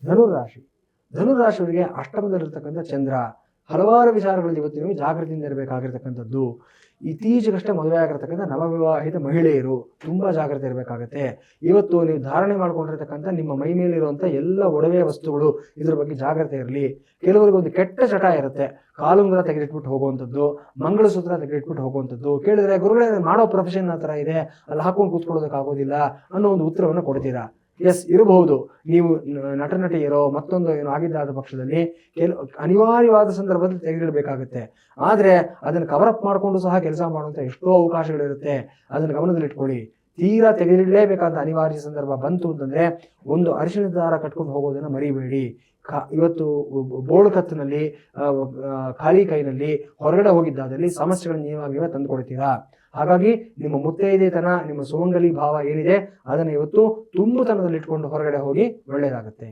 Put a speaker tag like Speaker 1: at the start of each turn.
Speaker 1: ಧನುರಾಶಿ. ಧನುರಾಶಿಯವರಿಗೆ ಅಷ್ಟಮದಲ್ಲಿರ್ತಕ್ಕಂಥ ಚಂದ್ರ ಹಲವಾರು ವಿಚಾರಗಳಲ್ಲಿ ಇವತ್ತು ನೀವು ಜಾಗೃತಿಯಿಂದ ಇರಬೇಕಾಗಿರ್ತಕ್ಕಂಥದ್ದು. ಇತ್ತೀಚೆಗಷ್ಟೇ ಮದುವೆ ಆಗಿರ್ತಕ್ಕಂಥ ನವವಿವಾಹಿತ ಮಹಿಳೆಯರು ತುಂಬಾ ಜಾಗ್ರತೆ ಇರಬೇಕಾಗತ್ತೆ. ಇವತ್ತು ನೀವು ಧಾರಣೆ ಮಾಡ್ಕೊಂಡಿರ್ತಕ್ಕಂಥ ನಿಮ್ಮ ಮೈ ಮೇಲಿರುವಂಥ ಎಲ್ಲ ಒಡವೆ ವಸ್ತುಗಳು ಇದ್ರ ಬಗ್ಗೆ ಜಾಗ್ರತೆ ಇರಲಿ. ಕೆಲವರಿಗೆ ಒಂದು ಕೆಟ್ಟ ಚಟ ಇರುತ್ತೆ, ಕಾಲುಂಗುರ ತೆಗೆದಿಟ್ಬಿಟ್ಟು ಹೋಗುವಂಥದ್ದು, ಮಂಗಳಸೂತ್ರ ತೆಗೆದಿಟ್ಬಿಟ್ಟು ಹೋಗುವಂಥದ್ದು. ಕೇಳಿದ್ರೆ ಗುರುಗಳೇ ಮಾಡೋ ಪ್ರೊಫೆಷನ್ ಆ ಥರ ಇದೆ, ಅಲ್ಲಿ ಹಾಕೊಂಡು ಕೂತ್ಕೊಳ್ಳೋದಕ್ಕಾಗೋದಿಲ್ಲ ಅನ್ನೋ ಒಂದು ಉತ್ತರವನ್ನು ಕೊಡ್ತೀರಾ. ಎಸ್, ಇರಬಹುದು. ನೀವು ನಟನಟಿಯರೋ ಮತ್ತೊಂದು ಏನೋ ಆಗಿದ್ದಾದ ಪಕ್ಷದಲ್ಲಿ ಅನಿವಾರ್ಯವಾದ ಸಂದರ್ಭದಲ್ಲಿ ತೆಗೆದಿಡಬೇಕಾಗುತ್ತೆ. ಆದರೆ ಅದನ್ನು ಕವರಪ್ ಮಾಡಿಕೊಂಡು ಸಹ ಕೆಲಸ ಮಾಡುವಂಥ ಎಷ್ಟೋ ಅವಕಾಶಗಳಿರುತ್ತೆ. ಅದನ್ನು ಗಮನದಲ್ಲಿಟ್ಕೊಳ್ಳಿ. ತೀರಾ ತೆಗೆದಿಡಲೇಬೇಕಾದ ಅನಿವಾರ್ಯ ಸಂದರ್ಭ ಬಂತು ಅಂತಂದ್ರೆ ಒಂದು ಅರಿಶಿಣದ ದಾರ ಕಟ್ಕೊಂಡು ಹೋಗೋದನ್ನು ಮರಿಬೇಡಿ. ಇವತ್ತು ಬೋಳು ಕತ್ತಿನಲ್ಲಿ ಖಾಲಿ ಕೈನಲ್ಲಿ ಹೊರಗಡೆ ಹೋಗಿದ್ದಾದಲ್ಲಿ ಸಮಸ್ಯೆಗಳನ್ನು ನೀವಾಗಲೇ ತಂದುಕೊಡ್ತೀರಾ. ಹಾಗಾಗಿ ನಿಮ್ಮ ಮುತ್ತೈದೆತನ, ನಿಮ್ಮ ಸುಮಂಗಲಿ ಭಾವ ಏನಿದೆ ಅದನ್ನು ಇವತ್ತು ತುಂಬುತನದಲ್ಲಿ ಇಟ್ಕೊಂಡು ಹೊರಗಡೆ ಹೋಗಿ ಒಳ್ಳೆಯದಾಗುತ್ತೆ.